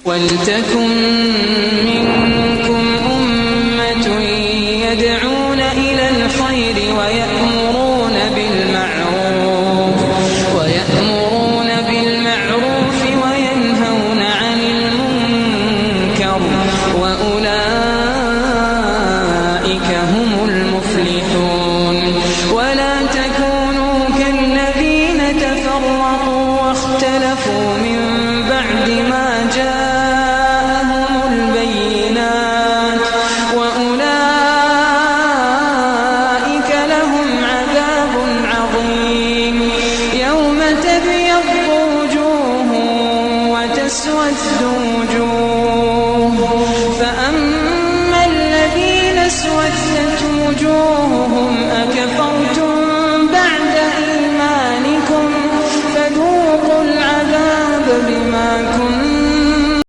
ولتكن منكم أمة يدعون إلى الخير ويأمرون بالمعروف وينهون عن المنكر وأولئك هم المفلحون. ولا تكونوا كالذين تفرقوا واختلفوا من بعد ما جاءهم البينات وأولئك لهم عذاب عظيم. يوم تبيض وجوه وتسود وجوه